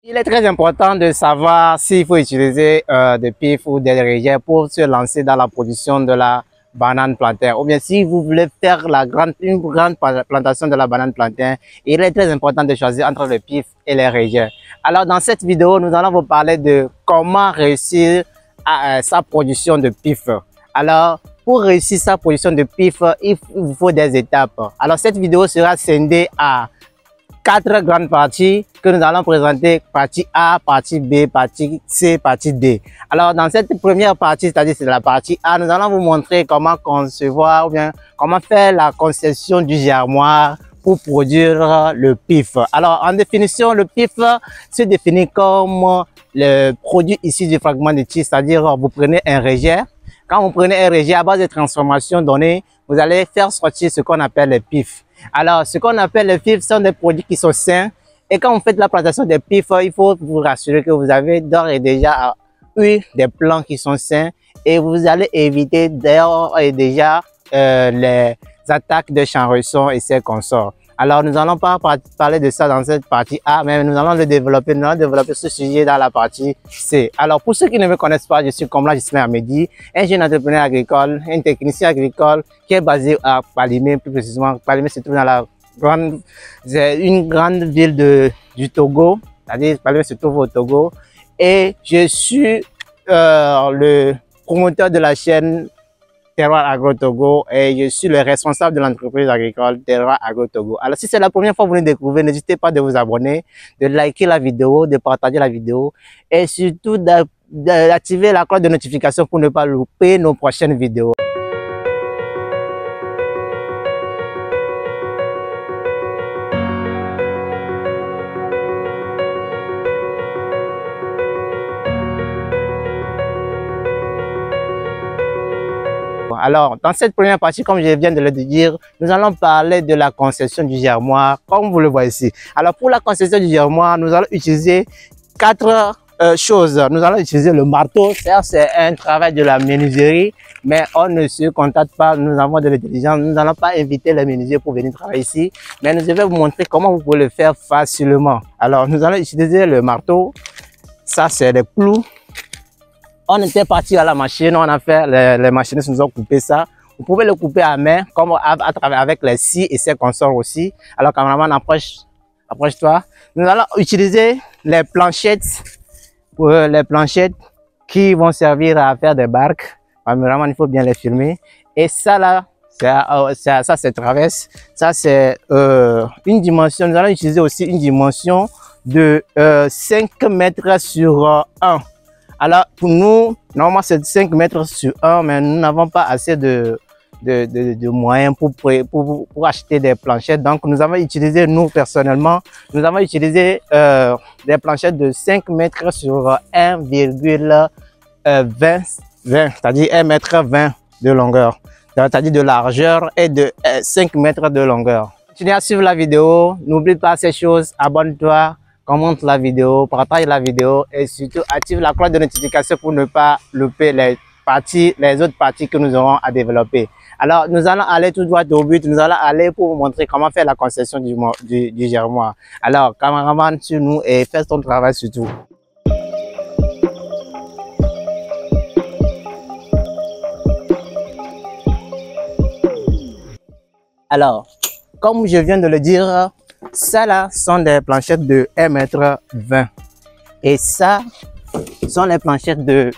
Il est très important de savoir s'il faut utiliser des pifs ou des régères pour se lancer dans la production de la banane plantain. Ou bien si vous voulez faire une grande plantation de la banane plantain, il est très important de choisir entre le pif et les régères. Alors dans cette vidéo, nous allons vous parler de comment réussir sa production de pif. Alors pour réussir sa production de pif, il vous faut des étapes. Alors cette vidéo sera scindée à 4 grandes parties que nous allons présenter, partie A, partie B, partie C, partie D. Alors dans cette première partie, c'est-à-dire c'est la partie A, nous allons vous montrer comment concevoir ou bien comment faire la conception du germoir pour produire le pif. Alors en définition, le pif se définit comme le produit issu du fragment de tige, c'est-à-dire vous prenez un régère. Quand vous prenez un régère à base de transformation donnée, vous allez faire sortir ce qu'on appelle le pif. Alors, ce qu'on appelle les pifs sont des produits qui sont sains. Et quand vous faites la plantation des pifs, il faut vous rassurer que vous avez d'ores et déjà eu des plants qui sont sains. Et vous allez éviter d'ores et déjà les attaques de champ-ressons et ses consorts. Alors, nous n'allons pas parler de ça dans cette partie A, mais nous allons le développer. Nous allons développer ce sujet dans la partie C. Alors, pour ceux qui ne me connaissent pas, je suis Komla Gislain Amedi, un jeune entrepreneur agricole, un technicien agricole qui est basé à Palimé, plus précisément. Palimé se trouve dans une grande ville du Togo. C'est-à-dire, Palimé se trouve au Togo. Et je suis le promoteur de la chaîne Terroir Agro Togo et je suis le responsable de l'entreprise agricole Terroir Agro Togo. Alors si c'est la première fois que vous nous découvrez, n'hésitez pas de vous abonner, de liker la vidéo, de partager la vidéo et surtout d'activer la cloche de notification pour ne pas louper nos prochaines vidéos. Alors, dans cette première partie, comme je viens de le dire, nous allons parler de la conception du germoir, comme vous le voyez ici. Alors, pour la conception du germoir, nous allons utiliser 4 choses. Nous allons utiliser le marteau. C'est un travail de la menuiserie, mais on ne se contente pas. Nous avons de l'intelligence. Nous n'allons pas inviter les menuisiers pour venir travailler ici, mais je vais vous montrer comment vous pouvez le faire facilement. Alors, nous allons utiliser le marteau. Ça, c'est des clous. On était parti à la machine, on a fait, les machinistes nous ont coupé ça. Vous pouvez le couper à main, comme avec les scies et ses consorts aussi. Alors, cameraman, approche-toi. Nous allons utiliser les planchettes qui vont servir à faire des barques. Cameraman, il faut bien les filmer. Et ça là, ça c'est traverse. Ça c'est une dimension. Nous allons utiliser aussi une dimension de 5 mètres sur 1. Alors, pour nous, normalement, c'est 5 mètres sur 1, mais nous n'avons pas assez de moyens pour acheter des planchettes. Donc, nous avons utilisé, nous, personnellement, nous avons utilisé des planchettes de 5 mètres sur 1,20, c'est-à-dire 1,20 mètre de longueur, c'est-à-dire de largeur et de 5 mètres de longueur. Continue à suivre la vidéo, n'oublie pas ces choses, abonne-toi, commente la vidéo, partage la vidéo et surtout active la cloche de notification pour ne pas louper les autres parties que nous aurons à développer. Alors, nous allons aller tout droit au but. Nous allons aller pour vous montrer comment faire la conception du germoir. Alors, cameraman, sur nous et fais ton travail surtout. Alors, comme je viens de le dire, ça là sont des planchettes de 1,20 m et ça sont les planchettes de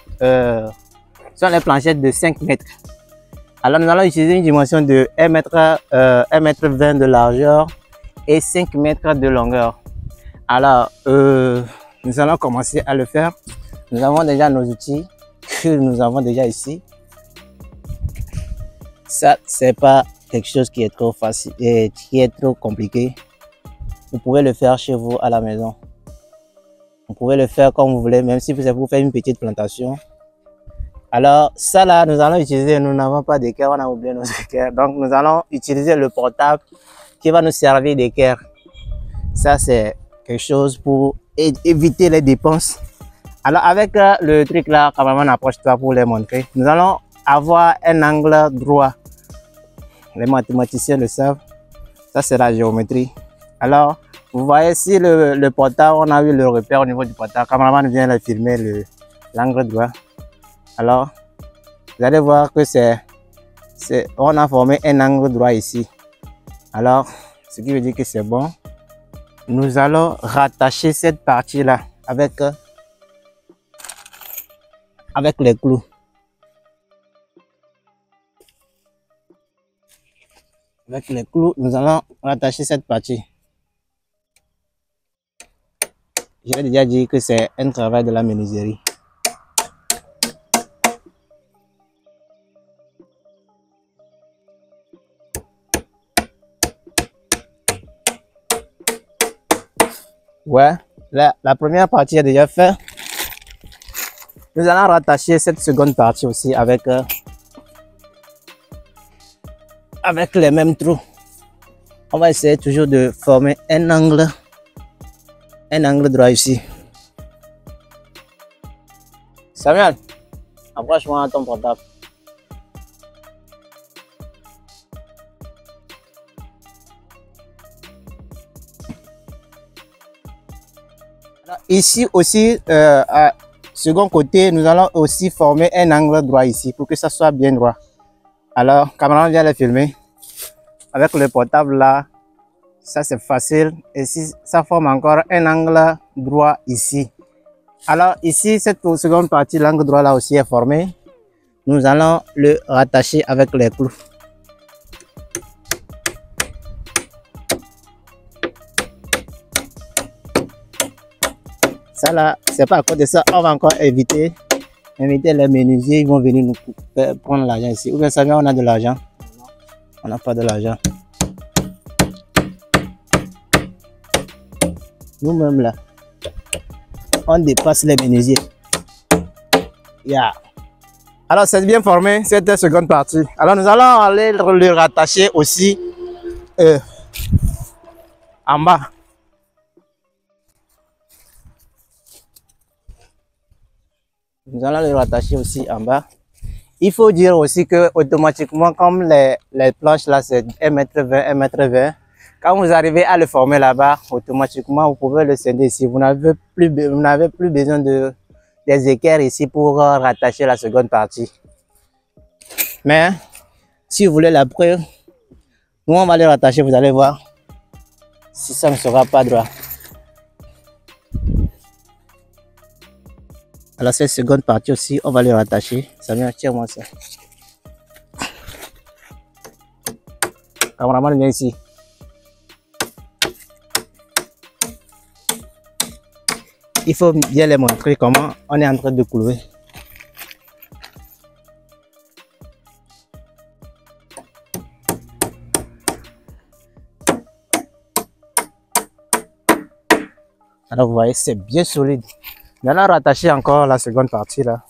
5 mètres. Alors nous allons utiliser une dimension de 1,20 m de largeur et 5 mètres de longueur. Alors nous allons commencer à le faire. Nous avons déjà nos outils que nous avons déjà ici. Ça c'est pas quelque chose qui est trop facile et qui est trop compliqué. Vous pouvez le faire chez vous à la maison. Vous pouvez le faire comme vous voulez, même si vous avez fait une petite plantation. Alors, ça là, nous allons utiliser, nous n'avons pas d'équerre, on a oublié nos équerres. Donc, nous allons utiliser le portable qui va nous servir d'équerre. Ça, c'est quelque chose pour éviter les dépenses. Alors, avec le truc là, cameraman, approche-toi pour les montrer. Nous allons avoir un angle droit. Les mathématiciens le savent. Ça, c'est la géométrie. Alors, Vous voyez ici le portable, on a eu le repère au niveau du portable. Le cameraman vient de filmer l'angle droit. Alors, vous allez voir que on a formé un angle droit ici. Alors, ce qui veut dire que c'est bon. Nous allons rattacher cette partie-là avec les clous. Avec les clous, nous allons rattacher cette partie. Je vais déjà dire que c'est un travail de la menuiserie. Ouais, la première partie est déjà faite. Nous allons rattacher cette seconde partie aussi avec les mêmes trous. On va essayer toujours de former un angle droit ici. Samuel, approche-moi ton portable. Alors, ici aussi, à second côté, nous allons aussi former un angle droit ici pour que ça soit bien droit. Alors, caméra vient le filmer. Avec le portable là, ça c'est facile. Et si ça forme encore un angle droit ici. Alors ici, cette seconde partie, l'angle droit là aussi est formé. Nous allons le rattacher avec les clous. Ça là, c'est pas à cause de ça, on va encore inviter les menuisiers, ils vont venir nous prendre l'argent ici. Ou bien ça vient, on a de l'argent. On n'a pas de l'argent. Nous-mêmes là, on dépasse les menuisiers. Yeah. Alors c'est bien formé, cette seconde partie. Alors nous allons aller le rattacher aussi en bas. Nous allons le rattacher aussi en bas. Il faut dire aussi que automatiquement, comme les planches là, c'est 1,20 m, 1,20 m, quand vous arrivez à le former là-bas, automatiquement, vous pouvez le scinder ici. Vous n'avez plus besoin des équerres ici pour rattacher la seconde partie. Mais, si vous voulez la preuve, nous on va le rattacher, vous allez voir si ça ne sera pas droit. Alors cette seconde partie aussi, on va le rattacher. Ça vient, tiens-moi ça. Cameraman, viens ici. Il faut bien les montrer comment on est en train de clouer. Alors vous voyez, c'est bien solide. Nous allons rattacher encore la seconde partie là.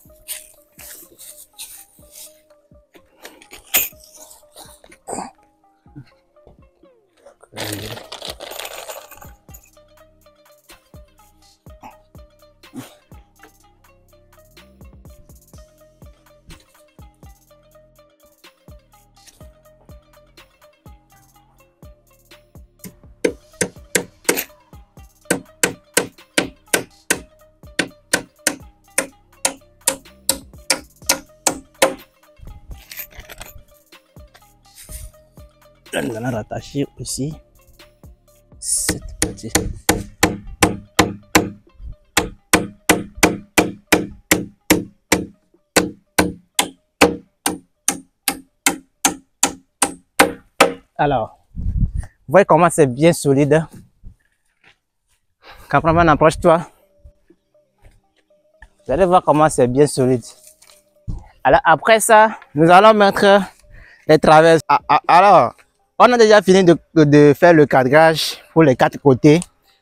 Nous allons rattacher aussi cette partie. Alors, vous voyez comment c'est bien solide. Cameraman, approche-toi. Vous allez voir comment c'est bien solide. Alors après ça, nous allons mettre les traverses. Alors, on a déjà fini de faire le cadrage pour les 4 côtés.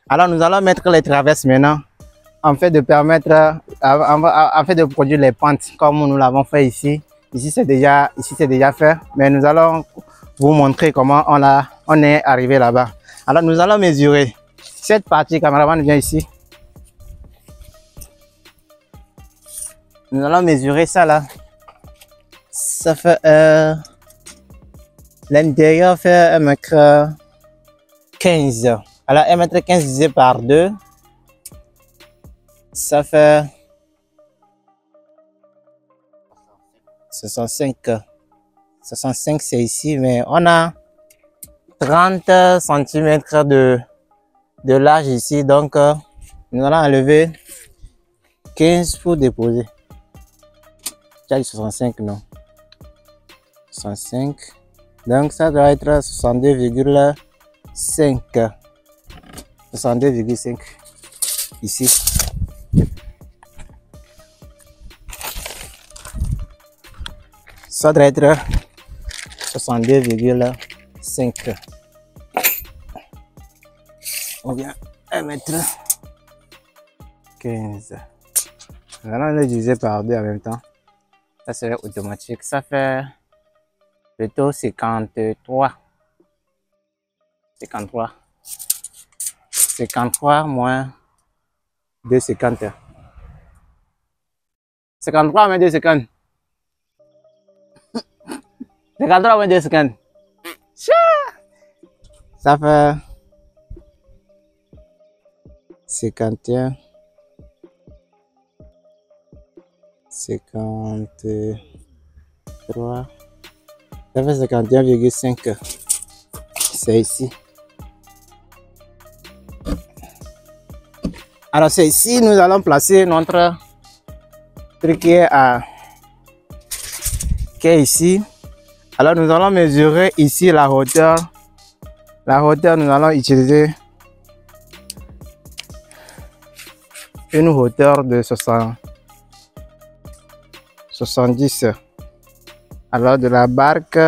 Alors nous allons mettre les traverses maintenant, en fait de permettre, en fait de produire les pentes comme nous l'avons fait ici. Ici c'est déjà fait, mais nous allons vous montrer comment on est arrivé là-bas. Alors nous allons mesurer cette partie. Cameraman, vient ici. Nous allons mesurer ça là. Ça fait l'intérieur fait 1,15 m. Alors 1,15 m divisé par 2, ça fait 65. 65 c'est ici, mais on a 30 cm de large ici, donc nous allons enlever 15 pour déposer. Tu as dit 65, non? 65. Donc ça doit être 62,5. 62,5 ici. Ça doit être 62,5. Ou bien 1,15 m. Nous allons le diviser par 2 en même temps. Ça serait automatique. Ça fait plutôt 53. 53. 53 moins 2,50. 53 moins 2,50. 53 moins 2,50. Ça fait 51. 53. Ça fait 51,5. C'est ici. Alors c'est ici nous allons placer notre truc qui est ici. Alors nous allons mesurer ici la hauteur. La hauteur, nous allons utiliser une hauteur de 70. Alors de la barque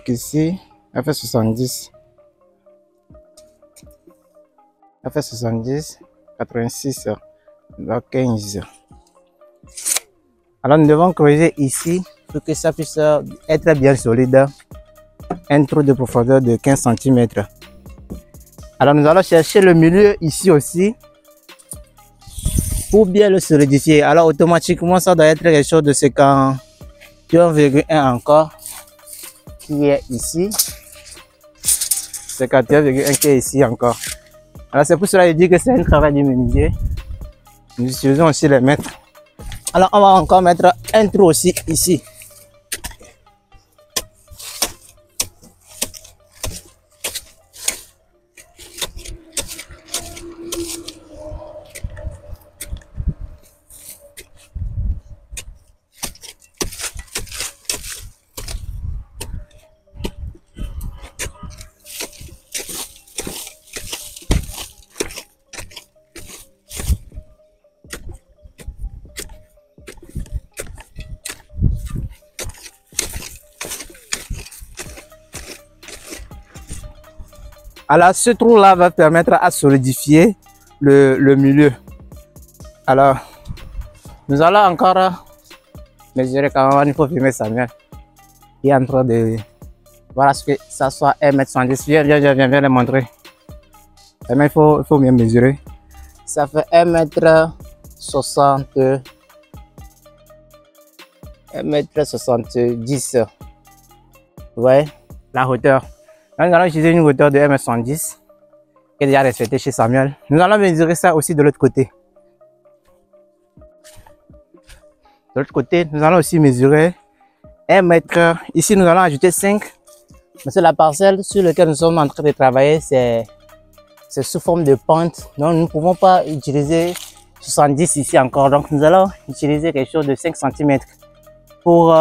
ici, elle fait 70. Elle fait 70, 86, donc 15. Alors nous devons creuser ici pour que ça puisse être bien solide. Un trou de profondeur de 15 cm. Alors nous allons chercher le milieu ici aussi pour bien le solidifier. Alors automatiquement ça doit être quelque chose de 51,1 encore qui est ici. 51,1 qui est ici encore. Alors c'est pour cela que je dis que c'est un travail du menuisier. Nous utilisons aussi les mètres. Alors on va encore mettre un trou aussi ici. Alors ce trou là va permettre à solidifier le milieu. Alors nous allons encore mesurer quand même. Il faut filmer Samuel qui est en train de voilà ce que ça soit 1,70 m. Viens le montrer. Mais il faut bien mesurer. Ça fait 1,60 m. 1,70 m. Vous voyez la hauteur. Là, nous allons utiliser une hauteur de 1,70 m qui est déjà respectée chez Samuel. Nous allons mesurer ça aussi de l'autre côté. De l'autre côté, nous allons aussi mesurer 1 mètre. Ici, nous allons ajouter 5. Mais c'est la parcelle sur laquelle nous sommes en train de travailler. C'est sous forme de pente. Donc, nous ne pouvons pas utiliser 70 ici encore. Donc, nous allons utiliser quelque chose de 5 cm pour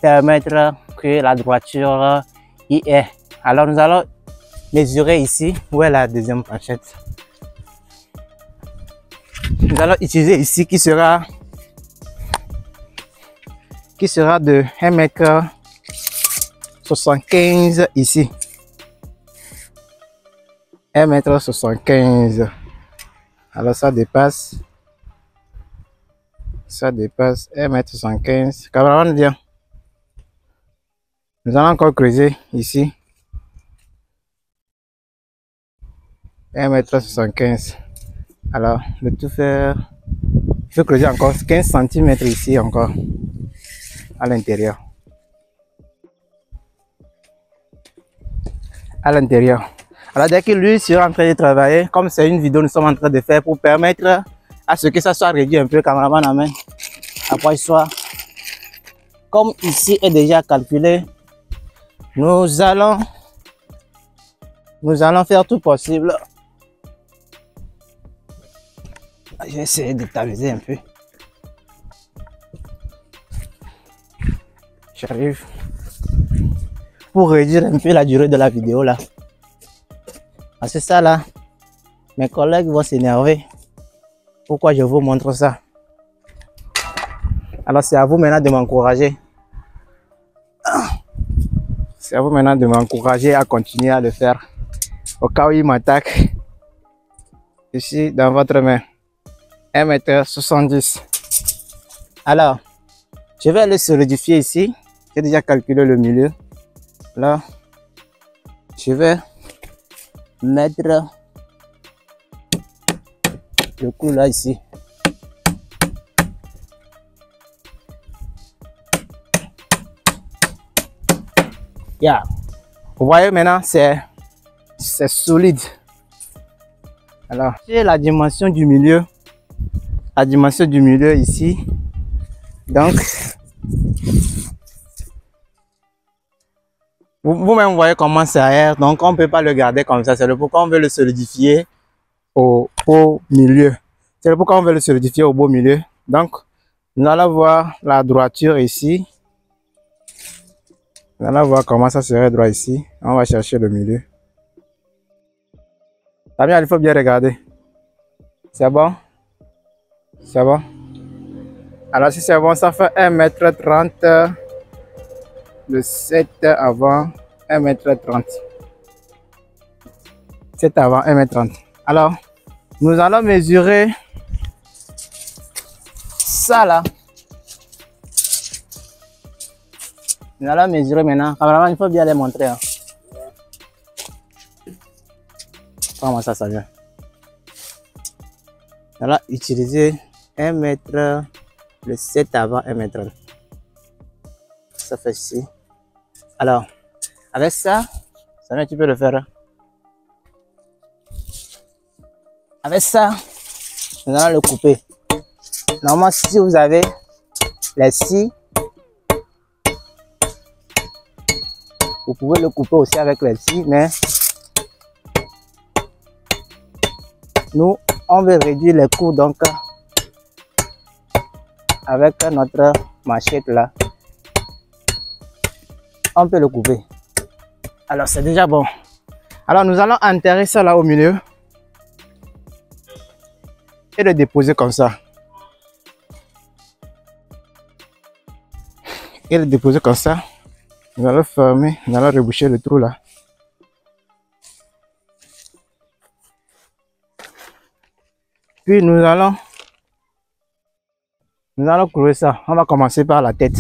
permettre que la droiture y est. Alors, nous allons mesurer ici. Où est la deuxième planchette? Nous allons utiliser ici qui sera de 1,75 m ici. 1,75 m. Alors ça dépasse 1,75 m. Camarade, bien. Nous allons encore creuser ici. 1,75 m. Alors, le tout faire, il faut creuser encore 15 cm ici encore à l'intérieur. à l'intérieur. Alors dès que lui sera en train de travailler, comme c'est une vidéo nous sommes en train de faire pour permettre à ce que ça soit réduit un peu, cameraman en main, après soit comme ici est déjà calculé, nous allons faire tout possible. Je vais essayer de t'amuser un peu. J'arrive pour réduire un peu la durée de la vidéo là. Ah, c'est ça là. Mes collègues vont s'énerver. Pourquoi je vous montre ça? Alors c'est à vous maintenant de m'encourager. C'est à vous maintenant de m'encourager à continuer à le faire. Au cas où il m'attaque. Ici dans votre main. 1,70 m. Alors, je vais le solidifier ici. J'ai déjà calculé le milieu. Là, je vais mettre le coup là ici. Yeah. Vous voyez maintenant, c'est solide. Alors, j'ai la dimension du milieu. La dimension du milieu ici. Donc, vous-même voyez comment ça aère. Donc, on ne peut pas le garder comme ça. C'est le pourquoi on veut le solidifier au milieu. C'est le pourquoi on veut le solidifier au beau milieu. Donc, nous allons voir la droiture ici. Nous allons voir comment ça serait droit ici. On va chercher le milieu. Damien, il faut bien regarder. C'est bon? C'est bon? Alors si c'est bon, ça fait 1,30 m. Le 7 avant 1,30 m. 7 avant 1,30 m. Alors, nous allons mesurer ça là. Nous allons mesurer maintenant. Cameraman, il faut bien les montrer. Hein. Comment ça vient? Nous allons utiliser 1 mètre, le 7 avant 1,30 m. Ça fait ici. Alors, avec ça, tu peux le faire. Hein. Avec ça, nous allons le couper. Normalement, si vous avez les scies, vous pouvez le couper aussi avec les scies, mais nous, on veut réduire les coûts, donc avec notre machette là, on peut le couper. Alors c'est déjà bon. Alors nous allons enterrer ça là au milieu et le déposer comme ça. Et le déposer comme ça. Nous allons fermer, nous allons reboucher le trou là. Puis nous allons clouer ça. On va commencer par la tête.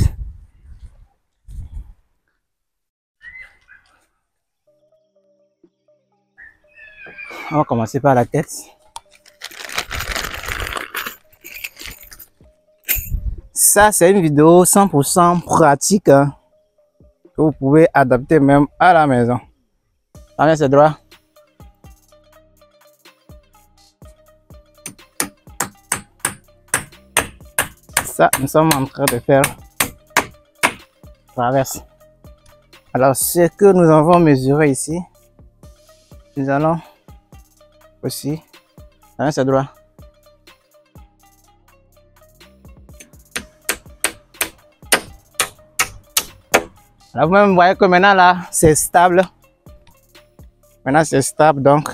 On va commencer par la tête. Ça, c'est une vidéo 100% pratique hein, que vous pouvez adapter même à la maison. Allez, c'est droit. Ça, nous sommes en train de faire traverse. Alors, ce que nous avons mesuré ici, nous allons aussi. Allez, c'est droit. Alors, vous-même voyez que maintenant là, c'est stable. Maintenant, c'est stable, donc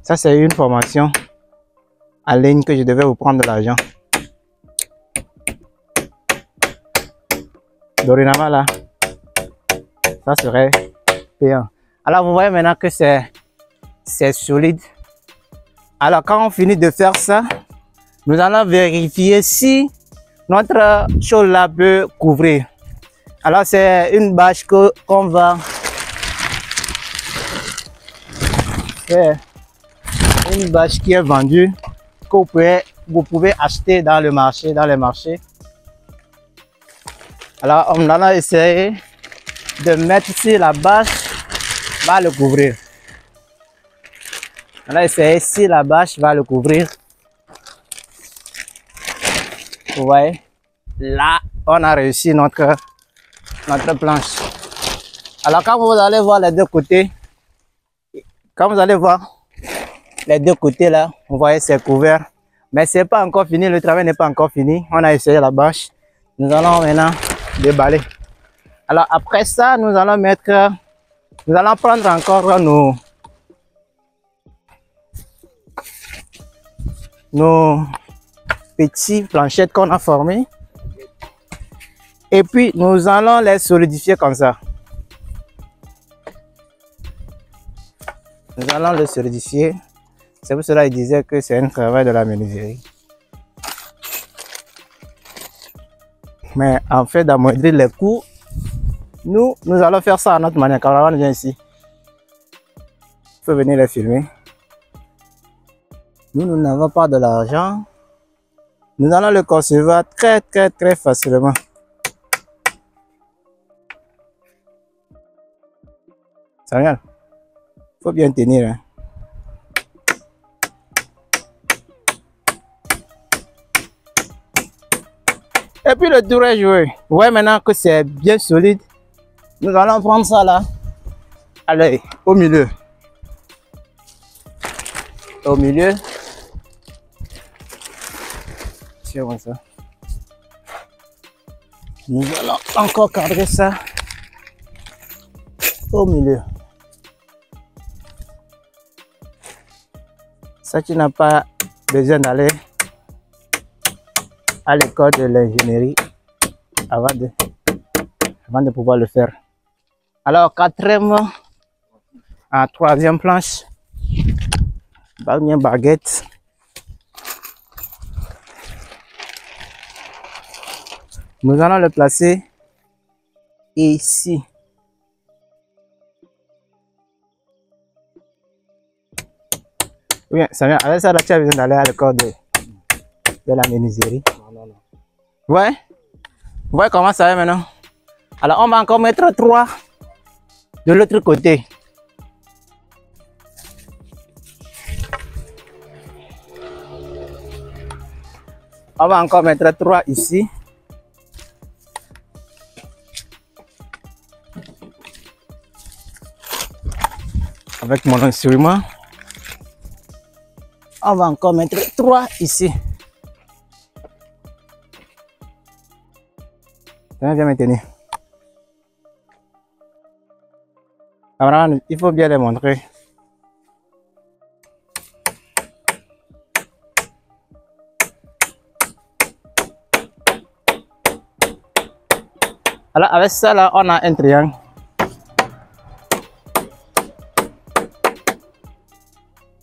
ça, c'est une formation en ligne que je devais vous prendre de l'argent. Dorénavant là, ça serait payant. Alors, vous voyez maintenant que c'est solide. Alors, quand on finit de faire ça, nous allons vérifier si notre chose là peut couvrir. Alors, c'est une bâche qu'on va faire. Une bâche qui est vendue, que vous pouvez acheter dans le marché, dans les marchés. Alors, on allons essayer de mettre sur la bâche va le couvrir. On va essayer si la bâche va le couvrir. Vous voyez, là, on a réussi notre planche. Alors, quand vous allez voir les deux côtés, quand vous allez voir les deux côtés là, vous voyez, c'est couvert. Mais c'est pas encore fini, le travail n'est pas encore fini. On a essayé la bâche. Nous allons maintenant déballer. Alors, après ça, nous allons prendre encore nos petites planchettes qu'on a formées. Et puis, nous allons les solidifier comme ça. Nous allons les solidifier. C'est pour cela qu'il disait que c'est un travail de la menuiserie. Mais en fait, d'amoindrir les coûts, nous allons faire ça à notre manière. Quand on vient ici, il faut venir les filmer. Nous n'avons pas de l'argent. Nous allons le concevoir très facilement. Samuel, il faut bien tenir. Hein. Et puis le tour est joué. Vous voyez maintenant que c'est bien solide. Nous allons prendre ça là. Allez, au milieu. Au milieu. Comme ça. Nous allons encore cadrer ça au milieu. Ça, tu n'as pas besoin d'aller à l'école de l'ingénierie avant de pouvoir le faire. Alors, troisième planche, baguette. Nous allons le placer ici. Oui, ça vient. Avec ça, là, tu as besoin d'aller à l'école de la menuiserie. Non. Ouais. Vous voyez comment ça va maintenant? Alors, on va encore mettre 3 de l'autre côté. On va encore mettre 3 ici. Avec mon instrument. On va encore mettre 3 ici. Viens me tenir. Il faut bien les montrer. Alors avec ça là, on a un triangle.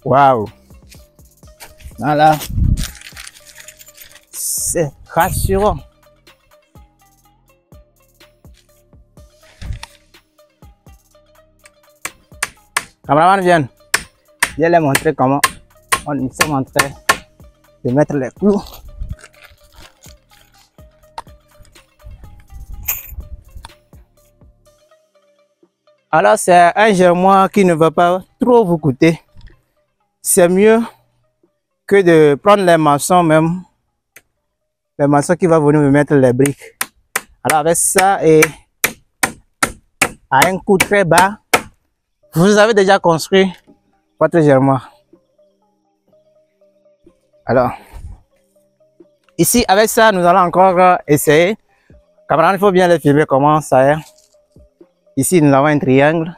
Waouh! Voilà. C'est rassurant. Cameraman, viens les montrer comment on s'est montré de mettre les clous. Alors c'est un germoir qui ne va pas trop vous coûter. C'est mieux que de prendre les maçons même. Les maçons qui vont venir me mettre les briques. Alors avec ça et à un coût très bas, vous avez déjà construit votre germoir. Alors, ici avec ça, nous allons encore essayer. Camarade, il faut bien les filmer comment ça est. Ici, nous avons un triangle.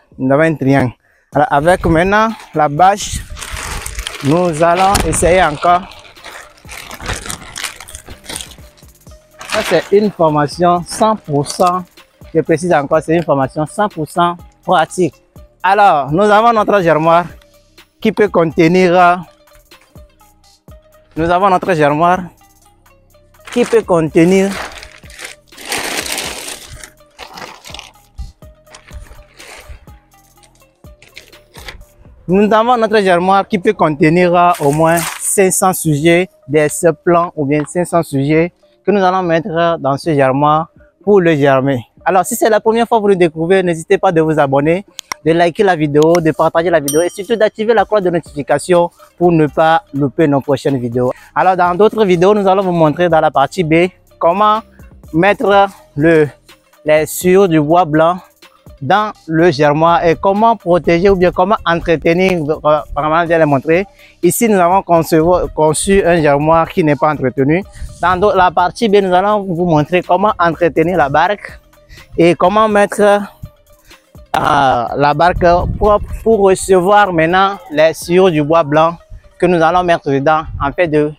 Alors, avec maintenant la bâche, nous allons essayer encore. Ça, c'est une formation 100%. Je précise encore, c'est une formation 100% pratique. Alors, nous avons notre germoir qui peut contenir. Nous avons notre germoir qui peut contenir au moins 500 sujets, des plans ou bien 500 sujets que nous allons mettre dans ce germoir pour le germer. Alors, si c'est la première fois que vous le découvrez, n'hésitez pas de vous abonner, de liker la vidéo, de partager la vidéo et surtout d'activer la cloche de notification pour ne pas louper nos prochaines vidéos. Alors, dans d'autres vidéos, nous allons vous montrer dans la partie B comment mettre les sciures du bois blanc dans le germoir et comment protéger ou bien comment entretenir. Vraiment, je vais les montrer. Ici, nous avons conçu un germoir qui n'est pas entretenu. Dans la partie B, nous allons vous montrer comment entretenir la barque et comment mettre la barque propre pour recevoir maintenant les sciures du bois blanc que nous allons mettre dedans en fait de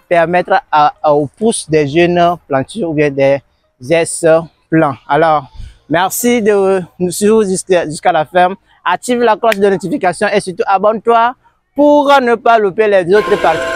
permettre aux pousses des jeunes plantures ou bien des ès plants. Alors, merci de nous suivre jusqu'à la fin. Active la cloche de notification et surtout abonne-toi pour ne pas louper les autres parties.